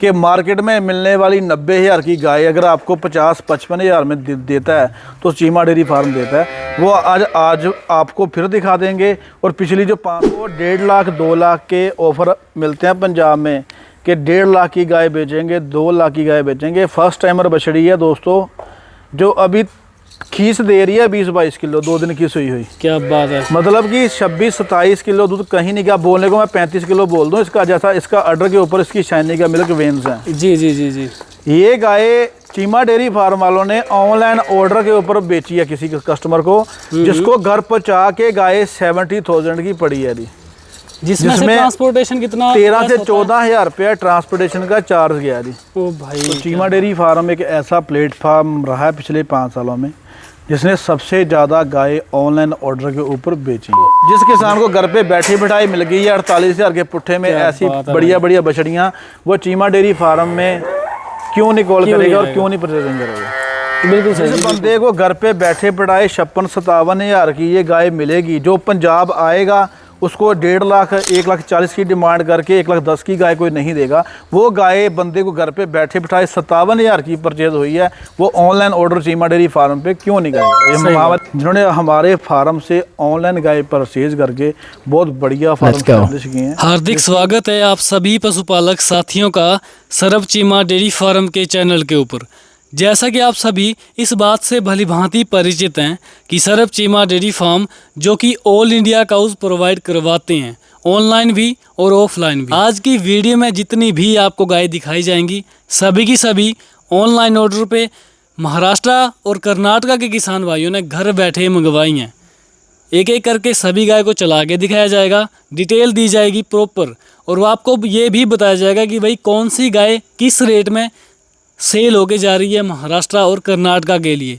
कि मार्केट में मिलने वाली 90,000 की गाय अगर आपको 50-55 हज़ार में देता है तो चीमा डेयरी फार्म देता है। वो आज आपको फिर दिखा देंगे। और पिछली जो 1.5 लाख 2 लाख के ऑफ़र मिलते हैं पंजाब में कि 1.5 लाख की गाय बेचेंगे, 2 लाख की गाय बेचेंगे। फर्स्ट टाइमर बछड़ी है दोस्तों, जो अभी खीस दे रही है 20-22 किलो, 2 दिन की सुई हुई। क्या बात है, मतलब कि 26-27 किलो दूध कहीं नहीं गया। बोलने को मैं 35 किलो बोल दूं इसका, जैसा इसका अडर के ऊपर इसकी शाइनी का मिल्क वेन्स हैं। जी जी जी जी। ये गाय चीमा डेयरी फार्म वालों ने ऑनलाइन ऑर्डर के ऊपर बेची है किसी कस्टमर को, जिसको घर पहुंचा के गाय 70,000 की पड़ी है। जिसमें ट्रांसपोर्टेशन कितना 13 से 14,000 रुपया ट्रांसपोर्टेशन का चार्ज गया जी। ओ भाई, तो चीमा डेयरी फार्म एक ऐसा प्लेटफार्म रहा है पिछले 5 सालों में जिसने सबसे ज़्यादा गाय ऑनलाइन ऑर्डर के ऊपर बेची। जिस किसान को घर पे बैठी बिठाई मिल गई है 48,000 के पुट्ठे में ऐसी बढ़िया बढ़िया बछड़ियाँ, वो चीमा डेयरी फार्म में क्यों नहीं कॉल करेगा और क्यों नहीं परचेजिंग करेगा। बिल्कुल सही। जिस बंदे को घर पे बैठे बिठाए 56-57 हज़ार की ये गाय मिलेगी, जो पंजाब आएगा उसको 1.5 लाख 1,40,000 की डिमांड करके 1,10,000 की गाय कोई नहीं देगा। वो गाय बंदे को घर पे बैठे बिठाए 57,000 की परचेज हुई है, वो online order Cheema dairy farm पे क्यों नहीं करेगा। जिन्होंने हमारे फार्म से ऑनलाइन गाय परचेज करके बहुत बढ़िया फार्म स्टैब्लिश किए हैं। हार्दिक स्वागत है आप सभी पशुपालक साथियों का सरब चीमा डेयरी फार्म के चैनल के ऊपर। जैसा कि आप सभी इस बात से भली भांति परिचित हैं कि सरब चीमा डेयरी फार्म जो कि ऑल इंडिया काउज प्रोवाइड करवाते हैं, ऑनलाइन भी और ऑफलाइन भी। आज की वीडियो में जितनी भी आपको गाय दिखाई जाएंगी सभी की सभी ऑनलाइन ऑर्डर पे महाराष्ट्र और कर्नाटका के किसान भाइयों ने घर बैठे मंगवाई हैं। एक एक करके सभी गाय को चला के दिखाया जाएगा, डिटेल दी जाएगी प्रॉपर, और वो आपको ये भी बताया जाएगा कि भाई कौन सी गाय किस रेट में सेल होके जा रही है महाराष्ट्र और कर्नाटका के लिए।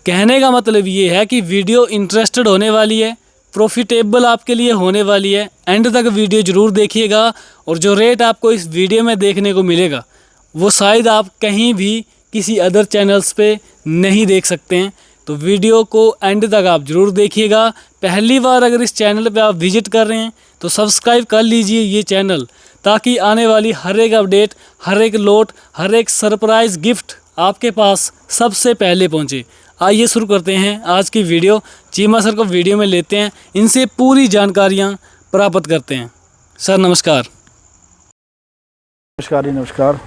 कहने का मतलब ये है कि वीडियो इंटरेस्टेड होने वाली है, प्रॉफिटेबल आपके लिए होने वाली है। एंड तक वीडियो ज़रूर देखिएगा, और जो रेट आपको इस वीडियो में देखने को मिलेगा वो शायद आप कहीं भी किसी अदर चैनल्स पे नहीं देख सकते हैं। तो वीडियो को एंड तक आप ज़रूर देखिएगा। पहली बार अगर इस चैनल पे आप विजिट कर रहे हैं तो सब्सक्राइब कर लीजिए ये चैनल, ताकि आने वाली हर एक अपडेट, हर एक लोट, हर एक सरप्राइज़ गिफ्ट आपके पास सबसे पहले पहुंचे। आइए शुरू करते हैं आज की वीडियो। चीमा सर को वीडियो में लेते हैं, इनसे पूरी जानकारियां प्राप्त करते हैं। सर नमस्कार। नमस्कार जी, नमस्कार।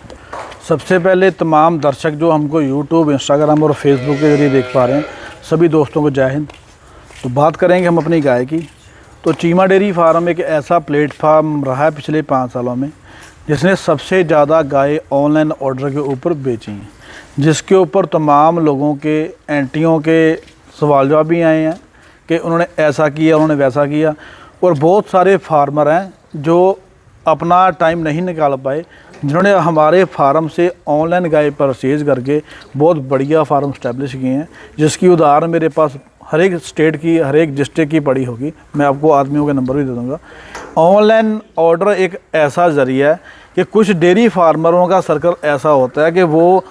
सबसे पहले तमाम दर्शक जो हमको यूट्यूब, इंस्टाग्राम और फेसबुक के ज़रिए देख पा रहे हैं, सभी दोस्तों को जय हिंद। तो बात करेंगे हम अपनी गाय की। तो चीमा डेयरी फार्म एक ऐसा प्लेटफार्म रहा है पिछले 5 सालों में जिसने सबसे ज़्यादा गाय ऑनलाइन ऑर्डर के ऊपर बेची हैं, जिसके ऊपर तमाम लोगों के एंटियों के सवाल जवाब भी आए हैं कि उन्होंने ऐसा किया, उन्होंने वैसा किया। और बहुत सारे फार्मर हैं जो अपना टाइम नहीं निकाल पाए, जिन्होंने हमारे फार्म से ऑनलाइन गाय परचेज करके बहुत बढ़िया फार्म स्टैब्लिश किए हैं, जिसकी उदाहरण मेरे पास हर एक स्टेट की, हर एक डिस्ट्रिक्ट की पड़ी होगी। मैं आपको आदमियों के नंबर भी दे दूँगा। ऑनलाइन ऑर्डर एक ऐसा ज़रिया है कि कुछ डेयरी फार्मरों का सर्कल ऐसा होता है कि वो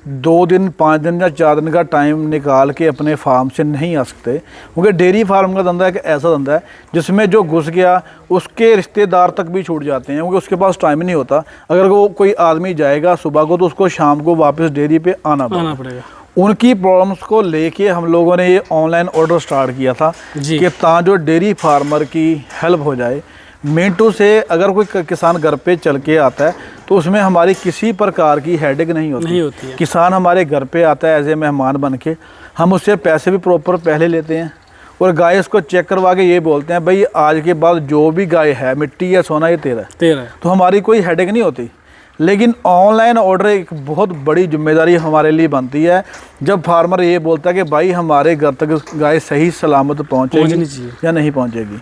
2 दिन, 5 दिन या 4 दिन का टाइम निकाल के अपने फार्म से नहीं आ सकते, क्योंकि डेयरी फार्म का धंधा एक ऐसा धंधा है जिसमें जो घुस गया उसके रिश्तेदार तक भी छूट जाते हैं, क्योंकि उसके पास टाइम नहीं होता। अगर वो कोई आदमी जाएगा सुबह को तो उसको शाम को वापस डेयरी पे आना पड़ेगा। उनकी प्रॉब्लम्स को लेके हम लोगों ने ये ऑनलाइन ऑर्डर स्टार्ट किया था कि ताकि डेयरी फार्मर की हेल्प हो जाए। मिनटों से अगर कोई किसान घर पे चल के आता है तो उसमें हमारी किसी प्रकार की हेडेक नहीं होती है। किसान हमारे घर पे आता है एज ए मेहमान बन के, हम उससे पैसे भी प्रॉपर पहले लेते हैं और गाय उसको चेक करवा के ये बोलते हैं भाई आज के बाद जो भी गाय है, मिट्टी या सोना, ये तेरा है। तो हमारी कोई हेडेक नहीं होती। लेकिन ऑनलाइन ऑर्डर एक बहुत बड़ी जिम्मेदारी हमारे लिए बनती है जब फार्मर ये बोलता है कि भाई हमारे घर तक गाय सही सलामत पहुँचेगी या नहीं पहुँचेगी।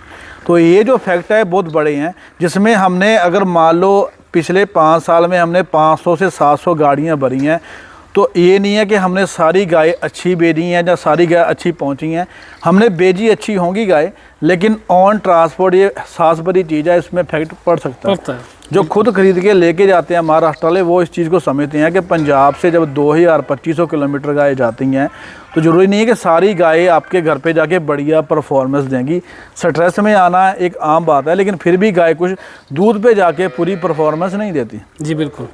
तो ये जो फैक्ट है बहुत बड़े हैं, जिसमें हमने अगर मान लो पिछले 5 साल में हमने 500 से 700 गाड़ियाँ भरी हैं, तो ये नहीं है कि हमने सारी गाय अच्छी भेजी हैं या सारी गाय अच्छी पहुंची हैं। हमने भेजी अच्छी होंगी गाय, लेकिन ऑन ट्रांसपोर्ट ये सास भरी चीज़ है, इसमें इफेक्ट पड़ सकता है। जो खुद खरीद के लेके जाते हैं महाराष्ट्र वाले, वो इस चीज़ को समझते हैं कि पंजाब से जब 2000-2500 किलोमीटर गाय जाती हैं तो ज़रूरी नहीं है कि सारी गायें आपके घर पे जाके बढ़िया परफॉर्मेंस देंगी। स्ट्रेस में आना एक आम बात है, लेकिन फिर भी गाय कुछ दूध पे जाके पूरी परफॉर्मेंस नहीं देती। जी बिल्कुल।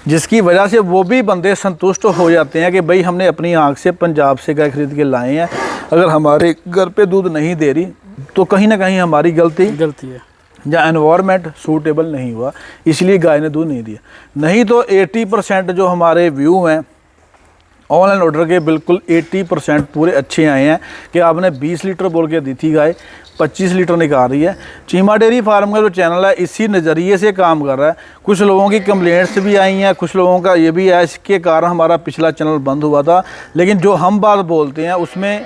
जिसकी वजह से वो भी बंदे संतुष्ट हो जाते हैं कि भाई हमने अपनी आँख से पंजाब से गाय खरीद के लाए हैं, अगर हमारे घर पे दूध नहीं दे रही तो कहीं ना कहीं हमारी गलती है या एनवायरनमेंट सूटेबल नहीं हुआ, इसलिए गाय ने दूध नहीं दिया। नहीं तो 80% जो हमारे व्यू हैं ऑनलाइन ऑर्डर के, बिल्कुल 80% पूरे अच्छे आए हैं कि आपने 20 लीटर बोल के दी थी गाय, 25 लीटर निकाल रही है। चीमा डेयरी फार्म का जो चैनल है इसी नज़रिए से काम कर रहा है। कुछ लोगों की कंप्लेंट्स भी आई हैं, कुछ लोगों का ये भी है, इसके कारण हमारा पिछला चैनल बंद हुआ था। लेकिन जो हम बात बोलते हैं उसमें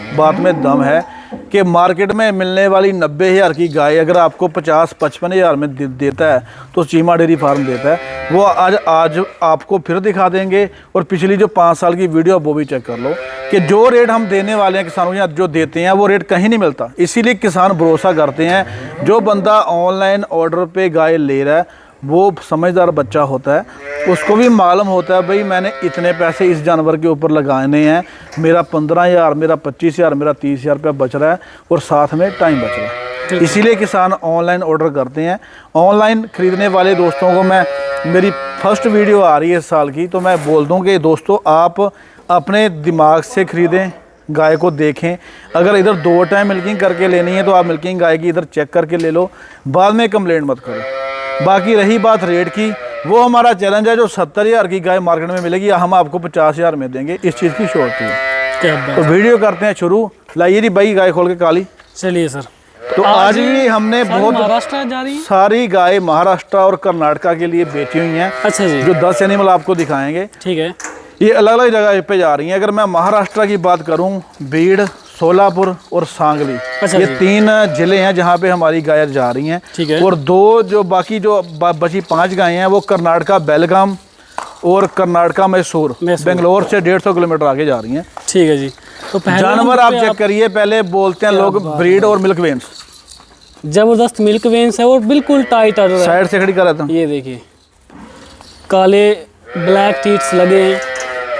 बात में दम है कि मार्केट में मिलने वाली 90,000 की गाय अगर आपको 50-55 हज़ार में देता है तो चीमा डेयरी फार्म देता है। वो आज आपको फिर दिखा देंगे, और पिछली जो 5 साल की वीडियो वो भी चेक कर लो कि जो रेट हम देने वाले हैं किसानों को, जो देते हैं वो रेट कहीं नहीं मिलता। इसीलिए किसान भरोसा करते हैं। जो बंदा ऑनलाइन ऑर्डर पे गाय ले रहा है वो समझदार बच्चा होता है, उसको भी मालूम होता है भाई मैंने इतने पैसे इस जानवर के ऊपर लगाने हैं, मेरा 15,000, मेरा 25,000, मेरा 30,000 रुपया बच रहा है और साथ में टाइम बच रहा है। इसीलिए किसान ऑनलाइन ऑर्डर करते हैं। ऑनलाइन ख़रीदने वाले दोस्तों को मैं, मेरी फर्स्ट वीडियो आ रही है इस साल की, तो मैं बोल दूँ कि दोस्तों आप अपने दिमाग से ख़रीदें, गाय को देखें। अगर इधर 2 टाइम मिल्किंग करके लेनी है तो आप मिल्किंग गाय की इधर चेक करके ले लो, बाद में कंप्लेंट मत करो। बाकी रही बात रेट की, वो हमारा चैलेंज है, जो 70,000 की गाय मार्केट में मिलेगी हम आपको 50,000 में देंगे, इस चीज़ की श्योरिटी है। तो वीडियो करते हैं शुरू। लाइए जी भाई गाय खोल के काली। चलिए सर। तो आज भी हमने बहुत महाराष्ट्र जा रही है? सारी गाय महाराष्ट्र और कर्नाटका के लिए बेची हुई हैं। अच्छा जी। जो 10 एनिमल आपको दिखाएंगे, ठीक है, ये अलग अलग जगह पे जा रही हैं। अगर मैं महाराष्ट्र की बात करूं, बीड़, सोलापुर और सांगली, अच्छा ये जी। 3 ज़िले हैं जहां पे हमारी गाय जा रही हैं। ठीक है। और 2 जो बाकी जो बची 5 गायें हैं वो कर्नाटका बेलगाम और कर्नाटका मैसूर, बेंगलोर से 150 किलोमीटर आगे जा रही हैं। ठीक है जी। तो पहले जानवर आप चेक करिए, पहले बोलते हैं लोग ब्रीड और मिल्क वेन्स, जबरदस्त मिल्क वेन्स है और बिल्कुल टाइट है। साइड से खड़ी कर लेता हूँ। ये देखिए काले ब्लैक टीट्स लगे हैं,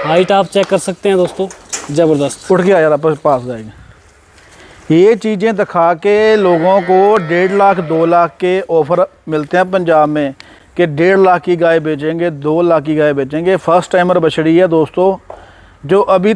हाइट आप चेक कर सकते हैं दोस्तों, ज़बरदस्त। उठ के आ यार, आप पास जाएंगे। ये चीज़ें दिखा के लोगों को 1.5 लाख 2 लाख के ऑफ़र मिलते हैं पंजाब में कि 1.5 लाख की गाय बेचेंगे, 2 लाख की गाय बेचेंगे। फर्स्ट टाइमर बछड़ी है दोस्तों, जो अभी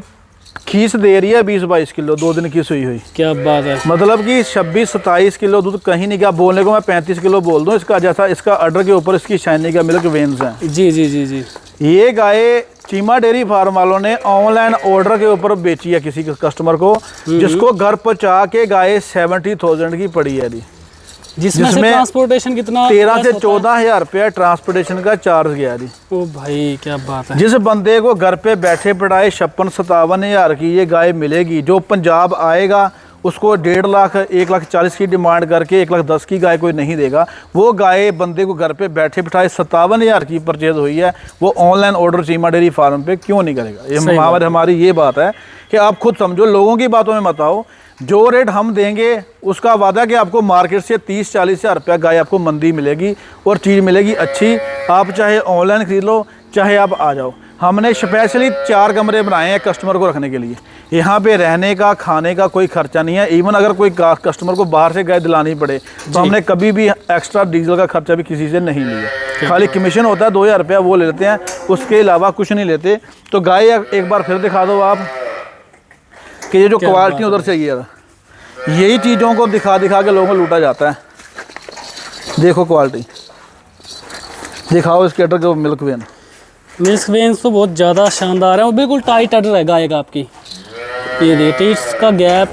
खीस दे रही है 20-22 किलो, 2 दिन की सुई हुई। क्या बात है। मतलब कि 26-27 किलो दूध कहीं नहीं गया। बोलने को मैं 35 किलो बोल दूँ इसका, जैसा इसका अडर के ऊपर इसकी शाइनी का मिल्क वेन्स हैं। जी जी जी जी। ये गाय चीमा डेयरी फार्म वालों ने ऑनलाइन ऑर्डर के ऊपर बेची है किसी कस्टमर को, जिसको घर पहुंचा के गाय 70,000 की पड़ी है जी, जिसमें से ट्रांसपोर्टेशन कितना 13 से 14,000 रुपया ट्रांसपोर्टेशन का चार्ज गया जी। ओ भाई क्या बात है। जिस बंदे को घर पे बैठे पढ़ाए 56-57 हज़ार की ये गाय मिलेगी, जो पंजाब आएगा उसको 1.5 लाख 1,40,000 की डिमांड करके 1,10,000 की गाय कोई नहीं देगा। वो गाय बंदे को घर पे बैठे बिठाए 57,000 की परचेज हुई है, वो online order Cheema dairy farm पे क्यों नहीं करेगा। ये हमारी ये बात है कि आप खुद समझो, लोगों की बातों में मत आओ। जो रेट हम देंगे उसका वादा कि आपको मार्केट से 30-40 हज़ार रुपया गाय आपको मंदी मिलेगी और चीज़ मिलेगी अच्छी। आप चाहे ऑनलाइन खरीद लो, चाहे आप आ जाओ। हमने स्पेशली 4 कमरे बनाए हैं कस्टमर को रखने के लिए। यहाँ पे रहने का खाने का कोई खर्चा नहीं है। इवन अगर कोई कस्टमर को बाहर से गाय दिलानी पड़े तो हमने कभी भी एक्स्ट्रा डीजल का खर्चा भी किसी से नहीं लिया। खाली कमीशन होता है 2,000 रुपया, वो ले लेते हैं, उसके अलावा कुछ नहीं लेते। तो गाय एक बार फिर दिखा दो आप कि ये जो क्वालिटी उधर से यही चीज़ों को दिखा दिखा के लोगों को लूटा जाता है। देखो क्वालिटी दिखाओ इसके अडर के मिल्क वेन। मिल्क वेन्स तो बहुत ज़्यादा शानदार है और बिल्कुल टाइट अडर है गाय का आपकी। ये देखिए टीट्स का गैप,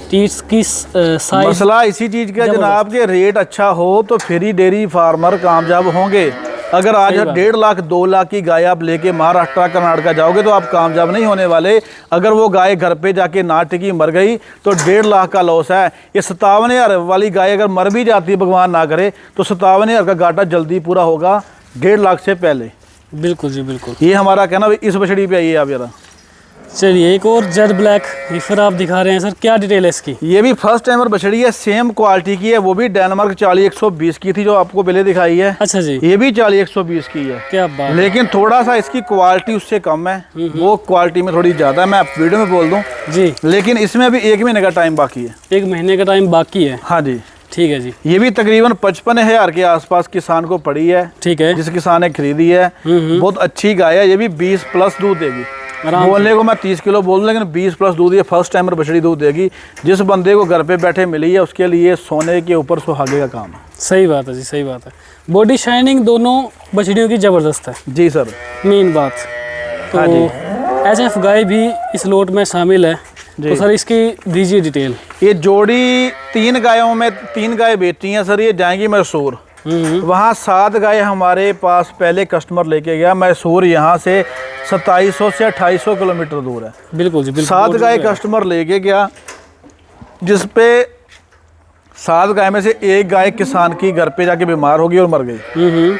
टीट्स की साइज। मसला इसी चीज़ का जनाब के रेट अच्छा हो तो फिर ही डेयरी फार्मर कामयाब होंगे। अगर आज 1.5 लाख 2 लाख की गाय आप लेके महाराष्ट्र कर्नाटका जाओगे तो आप कामयाब नहीं होने वाले। अगर वो गाय घर पे जाके ना टिकी मर गई तो 1.5 लाख का लॉस है। ये 57,000 वाली गाय अगर मर भी जाती भगवान ना करे तो 57,000 का घाटा जल्दी पूरा होगा 1.5 लाख से पहले। बिल्कुल जी बिल्कुल। ये हमारा कहना, इस बछड़ी पे आइए आप जरा, चलिए एक और जेड ब्लैक हीफर आप दिखा रहे हैं सर, क्या डिटेल है इसकी? ये भी फर्स्ट टाइमर बछड़ी है, सेम क्वालिटी की है, वो भी डेनमार्क 40-120 की थी जो आपको पहले दिखाई है। अच्छा जी, ये भी 40-120 की है। क्या बात है। लेकिन थोड़ा सा इसकी क्वालिटी उससे कम है, वो क्वालिटी में थोड़ी ज़्यादा है, मैं वीडियो में बोल दूं जी। लेकिन इसमें अभी 1 महीने का टाइम बाकी है। 1 महीने का टाइम बाकी है। हाँ जी। ठीक है जी। ये भी तकरीबन 55,000 के आसपास किसान को पड़ी है, ठीक है। जिस किसान ने खरीदी है। बहुत अच्छी गाय है, ये भी 20 प्लस दूध देगी। आराम बोलने को मैं 30 किलो बोल दूं, लेकिन 20 प्लस दूध ये फर्स्ट टाइमर बछड़ी दूध देगी। जिस बंदे को घर पे बैठे मिली है उसके लिए सोने के ऊपर सुहागे का काम है। सही बात है जी, सही बात है। बॉडी शाइनिंग दोनों बछड़ियों की ज़बरदस्त है, जी सर। मेन बात। तो हाँ जी। एचएफ गाय भी इस लोट में शामिल है, तो सर इसकी दीजिए डिटेल। ये जोड़ी 3 गायों में 3 गाय बेचती हैं सर, ये जाएंगी मैसूर। वहाँ 7 गाय हमारे पास पहले कस्टमर लेके गया। मैसूर यहाँ से 2700 से 2800 किलोमीटर दूर है। बिल्कुल जी, बिल्कुल। 7 गाय कस्टमर लेके गया, जिसपे 7 गाय में से 1 गाय किसान की घर पे जाके बीमार हो गई और मर गई।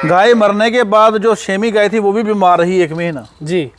गाय मरने के बाद जो 6वीं गाय थी वो भी बीमार रही 1 महीना जी,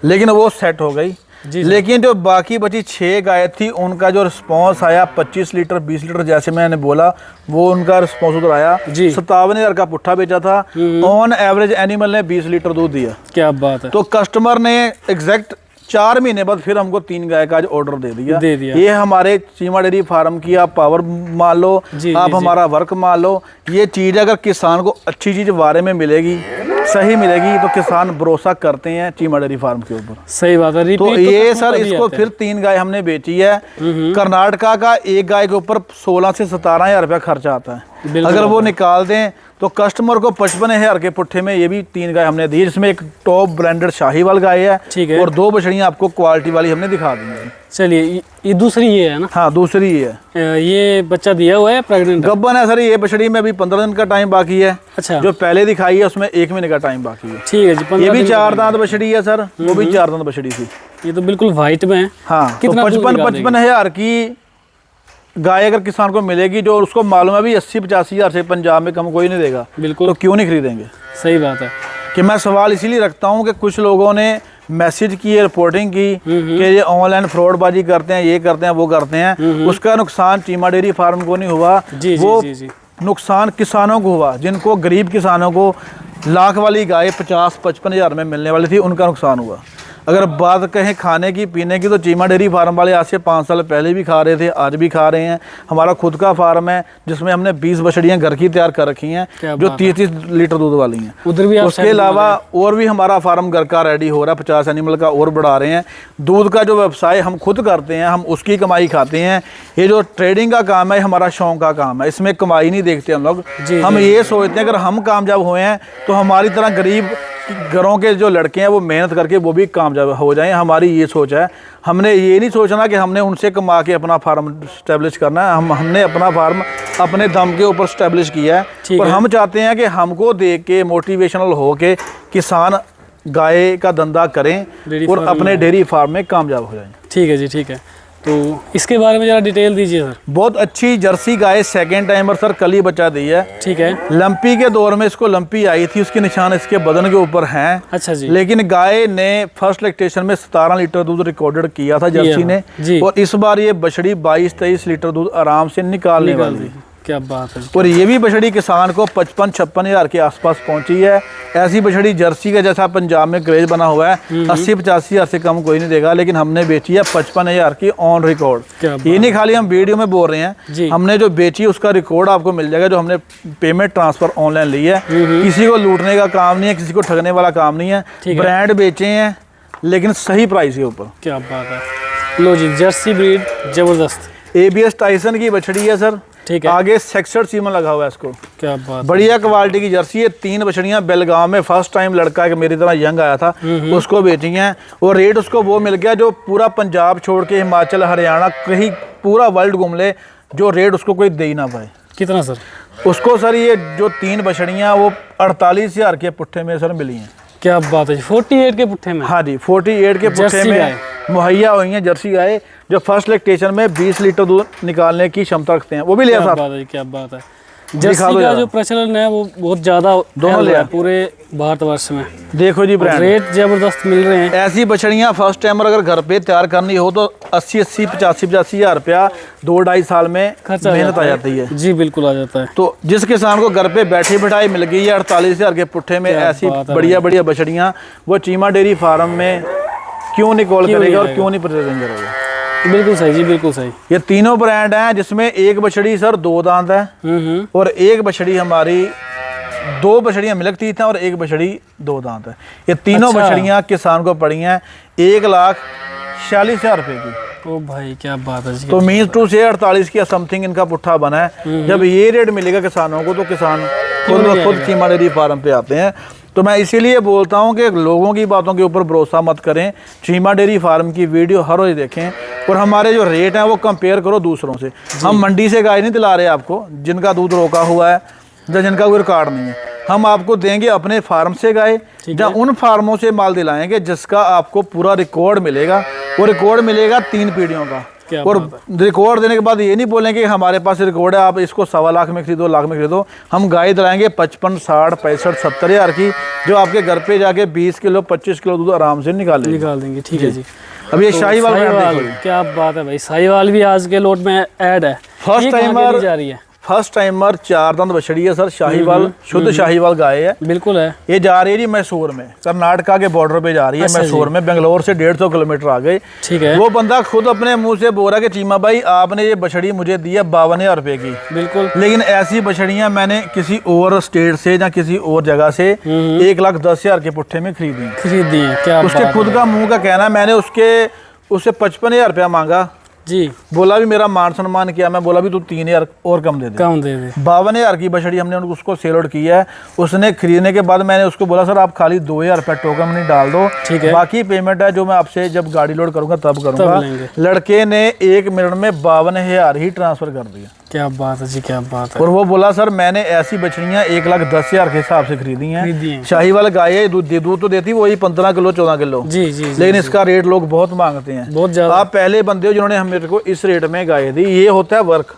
लेकिन वो सेट हो गई। जी। लेकिन जो बाकी बची 6 गाय थी उनका जो रिस्पॉन्स आया 25 लीटर 20 लीटर जैसे मैंने बोला, वो उनका रिस्पॉन्स उधर आया। जी। 57,000 का पुट्ठा बेचा था। ऑन एवरेज एनिमल ने 20 लीटर दूध दिया। क्या बात है। तो कस्टमर ने एग्जैक्ट 4 महीने बाद फिर हमको 3 गाय का ऑर्डर दे दिया। ये हमारे चीमा डेयरी फार्म की आप पावर मान लो, आप हमारा वर्क मान लो। ये चीज़ अगर किसान को अच्छी चीज़ बारे में मिलेगी, सही मिलेगी, तो किसान भरोसा करते हैं चीमा डेयरी फार्म के ऊपर। सही बात है। तो ये सर इसको फिर 3 गाय हमने बेची है। कर्नाटका का एक गाय के ऊपर 16 से 17,000 रुपया खर्चा आता है। अगर वो निकाल दें तो कस्टमर को 55,000 के पुट्ठे में ये भी 3 गाय हमने दी, जिसमें एक टॉप ब्रांडेड शाहीवाल गाय है। ठीक है। और 2 बछड़ियाँ आपको क्वालिटी वाली हमने दिखा दी हैं। चलिए ये दूसरी ये है ना? हाँ दूसरी ये है। ये बच्चा दिया हुआ है, प्रेग्नेंट गब्बन है सर। ये बछड़ी में अभी 15 दिन का टाइम बाकी है। अच्छा। जो पहले दिखाई है उसमें 1 महीने का टाइम बाकी है। ठीक है जी। ये भी 4 दांत बछड़ी है सर, वो भी 4 दांत बछड़ी थी। ये तो बिल्कुल व्हाइट में है। हाँ, तो 55,000 की गाय अगर किसान को मिलेगी, जो उसको मालूम है भी 80-85,000 से पंजाब में कम कोई नहीं देगा, बिल्कुल, तो क्यों नहीं खरीदेंगे। सही बात है। कि मैं सवाल इसीलिए रखता हूँ कि कुछ लोगों ने मैसेज की, रिपोर्टिंग की कि ये ऑनलाइन फ्रॉडबाजी करते हैं, ये करते हैं, वो करते हैं। उसका नुकसान चीमा डेयरी फार्म को नहीं हुआ, वो नुकसान किसानों को हुआ, जिनको गरीब किसानों को लाख वाली गाय 50-55,000 में मिलने वाली थी, उनका नुकसान हुआ। अगर बात कहें खाने की पीने की, तो चीमा डेयरी फार्म वाले आज से 5 साल पहले भी खा रहे थे, आज भी खा रहे हैं। हमारा खुद का फार्म है जिसमें हमने 20 बछड़ियाँ घर की तैयार कर रखी हैं, जो 30-30 लीटर दूध वाली हैं। उधर भी उसके अलावा और भी हमारा फार्म घर का रेडी हो रहा है, 50 एनिमल का और बढ़ा रहे हैं। दूध का जो व्यवसाय हम खुद करते हैं, हम उसकी कमाई खाते हैं। ये जो ट्रेडिंग का काम है हमारा शौक का काम है, इसमें कमाई नहीं देखते हम लोग। हम ये सोचते हैं अगर हम कामयाब हुए हैं तो हमारी तरह गरीब घरों के जो लड़के हैं वो मेहनत करके वो भी कामयाब हो जाएं। हमारी ये सोच है। हमने ये नहीं सोचना कि हमने उनसे कमा के अपना फार्म स्टैब्लिश करना है। हमने अपना फार्म अपने दम के ऊपर स्टैब्लिश किया है, और हम चाहते हैं कि हमको देख के मोटिवेशनल हो के किसान गाय का धंधा करें और अपने डेयरी फार्म में कामयाब हो जाएं। ठीक है जी, ठीक है। तो इसके बारे में ज़रा डिटेल दीजिए सर। बहुत अच्छी जर्सी गाय, सेकेंड टाइमर सर, कल ही बच्चा दी है। ठीक है। लंपी के दौर में इसको लंपी आई थी, उसके निशान इसके बदन के ऊपर हैं। अच्छा जी। लेकिन गाय ने फर्स्ट लैक्टेशन में 17 लीटर दूध रिकॉर्डेड किया था जर्सी ने जी। और इस बार ये बछड़ी 22-23 लीटर दूध आराम से निकालने वाली है। क्या बात है। और ये भी बछड़ी किसान को 55-56,000 के आसपास पहुंची है। ऐसी बछड़ी जर्सी का जैसा पंजाब में क्रेज बना हुआ है, 80-85,000 से कम कोई नहीं देगा, लेकिन हमने बेची है 55,000 की ऑन रिकॉर्ड। ये नहीं खाली हम वीडियो में बोल रहे हैं, हमने जो बेची उसका रिकॉर्ड आपको मिल जाएगा, जो हमने पेमेंट ट्रांसफर ऑनलाइन ली है। किसी को लूटने का काम नहीं है, किसी को ठगने वाला काम नहीं है। ब्रांड बेचे हैं लेकिन सही प्राइस के ऊपर। क्या बात है। लो जी, जर्सी ब्रीड जबरदस्त। ABS टाइसन की बछड़ी है सर। ठीक है। आगे 66 सीमन लगा हुआ है इसको। क्या बात। बढ़िया क्वालिटी की जर्सी है। 3 बछड़ियां बेलगांव में फर्स्ट टाइम लड़का के मेरी तरह यंग आया था, उसको बेची हैं। और रेट उसको वो मिल गया जो पूरा पंजाब छोड़ के हिमाचल, हरियाणा, कहीं पूरा वर्ल्ड घूम ले, जो रेट उसको कोई दे ही ना पाए। कितना सर? उसको सर ये जो 3 बछड़ियां वो 48,000 के पुट्ठे में सर मिली हैं। क्या बात है। 48 के पुट्ठे में? हाँ जी, 48 के पुट्ठे में मुहैया हुई हैं जर्सी गाय, जो फर्स्ट लैक्टेशन में 20 लीटर दूध निकालने की क्षमता रखते हैं। वो भी ले क्या बात है, क्या बात है। जर्सी का जो प्रचलन है वो बहुत ज्यादा दोनों फैल ले रहा है पूरे भारतवर्ष में। देखो जी ब्रांड, रेट जबरदस्त मिल रहे हैं। ऐसी बछड़ियाँ फर्स्ट टाइमर अगर घर पे तैयार करनी हो तो 80-80, 85-85 हज़ार रुपया 2-2.5 साल में मेहनत आ जाती है। जी बिल्कुल आ जाता है। तो जिस किसान को घर पे बैठी बिठाई मिल गई है 48 हज़ार के पुट्ठे में ऐसी बढ़िया बढ़िया बछड़ियाँ, वो चीमा डेयरी फार्म में क्यों नहीं कॉल करेगा और क्यों नहीं प्रेजेंट करेगा। बिल्कुल सही जी, बिल्कुल सही। ये तीनों ब्रांड हैं जिसमें एक बछड़ी सर 2 दांत है और एक बछड़ी हमारी 2 बछड़ियाँ मिल्क टीथ हैं और एक बछड़ी 2 दांत है। ये तीनों बछड़ियाँ किसान को पड़ी हैं 1,46,000 रुपए की। ओ भाई क्या बात है जी। तो मीन्स टू से 48 की समथिंग इनका पुट्ठा बना है। जब ये रेट मिलेगा किसानों को तो किसान खुद चीमा डेयरी फार्म पे आते हैं। तो मैं इसीलिए बोलता हूँ कि लोगों की बातों के ऊपर भरोसा मत करें, चीमा डेयरी फार्म की वीडियो हर रोज देखें और हमारे जो रेट हैं वो कंपेयर करो दूसरों से। हम मंडी से गाय नहीं दिला रहे आपको जिनका दूध रोका हुआ है या जिनका कोई रिकॉर्ड नहीं है। हम आपको देंगे अपने फार्म से गाय या उन फार्मों से माल दिलाएंगे जिसका आपको पूरा रिकॉर्ड मिलेगा। वो रिकॉर्ड मिलेगा 3 पीढ़ियों का। और रिकॉर्ड देने के बाद ये नहीं बोलेंगे कि हमारे पास रिकॉर्ड है आप इसको 1.25 लाख में खरीदो, लाख में खरीदो। हम गाय दिलाएंगे 55, 60, 65, 70 हज़ार की, जो आपके घर पे जाके 20 किलो 25 किलो दूध आराम से निकाल देंगे। ठीक है जी। अब ये शाहीवाल क्या बात है भाई, शाहीवाल भी आज के लोट में ऐड है। फर्स्ट टाइमर जा रही है। फर्स्ट टाइमर 4 दांत बछड़ी है सर, शाहीवाल शुद्ध शाहीवाल गाय है। बिल्कुल है। ये जा रही है जी मैसूर में, कर्नाटका के बॉर्डर पे जा रही है। मैसूर में बेंगलोर से 150 किलोमीटर आ गए। ठीक है। वो बंदा खुद अपने मुंह से बोल रहा है कि चीमा भाई आपने ये बछड़ी मुझे दी है 52,000 रुपए की। बिल्कुल। लेकिन ऐसी बछड़ियां मैंने किसी और स्टेट से या किसी और जगह से 1,10,000 के पुट्ठे में खरीदी है। क्या उसके खुद का मुंह का कहना है। मैंने उससे 55,000 रुपया मांगा जी। बोला भी मेरा मान सम्मान किया। मैं बोला भी तू 3,000 और कम दे दे। 52,000 की बछड़ी हमने उसको सेल आउट की है। उसने खरीदने के बाद मैंने उसको बोला सर आप खाली 2,000 रुपया टोकन मनी डाल दो, बाकी पेमेंट है जो मैं आपसे जब गाड़ी लोड करूंगा तब करूंगा। लड़के ने 1 मिनट में 52,000 ही ट्रांसफर कर दिया। क्या बात है जी, क्या बात है। और वो बोला सर मैंने ऐसी बछड़ियाँ 1,10,000 के हिसाब से खरीदी हैं। शाहीवाल गाय है, दूध तो देती वही 15 किलो 14 किलो जी। लेकिन इसका रेट लोग बहुत मांगते हैं, बहुत ज्यादा। आप पहले बंदे हो जिन्होंने हम मेरे को इस रेट में गाय दी। ये होता है वर्क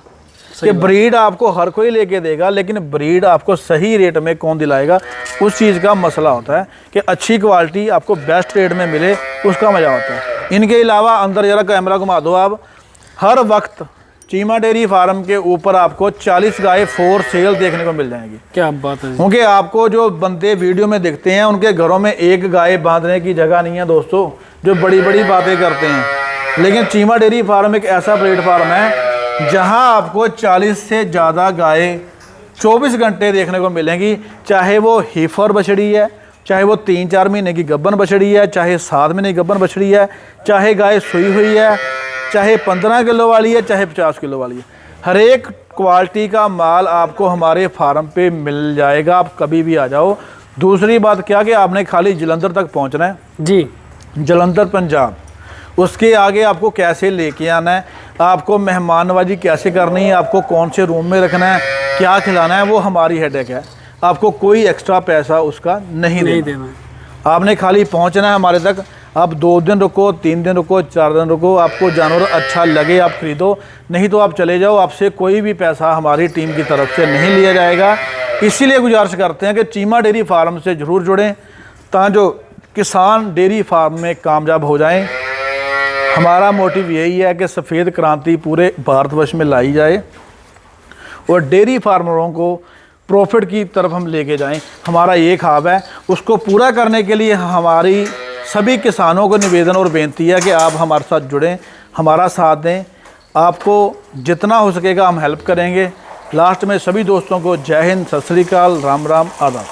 कि ब्रीड आपको हर कोई लेके देगा, लेकिन ब्रीड आपको सही रेट में कौन दिलाएगा उस चीज़ का मसला होता है कि अच्छी क्वालिटी आपको बेस्ट रेट में मिले, उसका मजा होता है। इनके अलावा अंदर जरा कैमरा घुमा दो आप, हर वक्त चीमा डेयरी फार्म के ऊपर आपको 40 गाय फॉर सेल देखने को मिल जाएंगी। क्या बात है। क्योंकि आपको जो बंदे वीडियो में दिखते हैं उनके घरों में एक गाय बांधने की जगह नहीं है दोस्तों, जो बड़ी बड़ी बातें करते हैं। लेकिन चीमा डेयरी फार्म एक ऐसा प्लेटफार्म है जहां आपको 40 से ज़्यादा गाय 24 घंटे देखने को मिलेंगी। चाहे वो हीफर बछड़ी है, चाहे वो 3-4 महीने की गब्बन बछड़ी है, चाहे 7 महीने की गब्बन बछड़ी है, चाहे गाय सुई हुई है, चाहे 15 किलो वाली है, चाहे 50 किलो वाली है। हर एक क्वालिटी का माल आपको हमारे फार्म पे मिल जाएगा। आप कभी भी आ जाओ। दूसरी बात क्या कि आपने खाली जलंधर तक पहुंचना है जी, जलंधर पंजाब। उसके आगे आपको कैसे लेके आना है, आपको मेहमान नवाजी कैसे करनी है, आपको कौन से रूम में रखना है, क्या खिलाना है, वो हमारी हेडेक है। आपको कोई एक्स्ट्रा पैसा उसका नहीं देना। आपने खाली पहुंचना है हमारे तक। आप 2 दिन रुको, 3 दिन रुको, 4 दिन रुको, आपको जानवर अच्छा लगे आप खरीदो, नहीं तो आप चले जाओ। आपसे कोई भी पैसा हमारी टीम की तरफ से नहीं लिया जाएगा। इसीलिए गुजारिश करते हैं कि चीमा डेयरी फार्म से ज़रूर जुड़ें ताकि किसान डेयरी फार्म में कामयाब हो जाएं। हमारा मोटिव यही है कि सफ़ेद क्रांति पूरे भारतवर्ष में लाई जाए और डेयरी फार्मरों को प्रॉफिट की तरफ हम लेके जाएं। हमारा ये ख्वाब है। उसको पूरा करने के लिए हमारी सभी किसानों को निवेदन और बेनती है कि आप हमारे साथ जुड़ें, हमारा साथ दें। आपको जितना हो सकेगा हम हेल्प करेंगे। लास्ट में सभी दोस्तों को जय हिंद, सत श्री अकाल, राम राम, आदाब।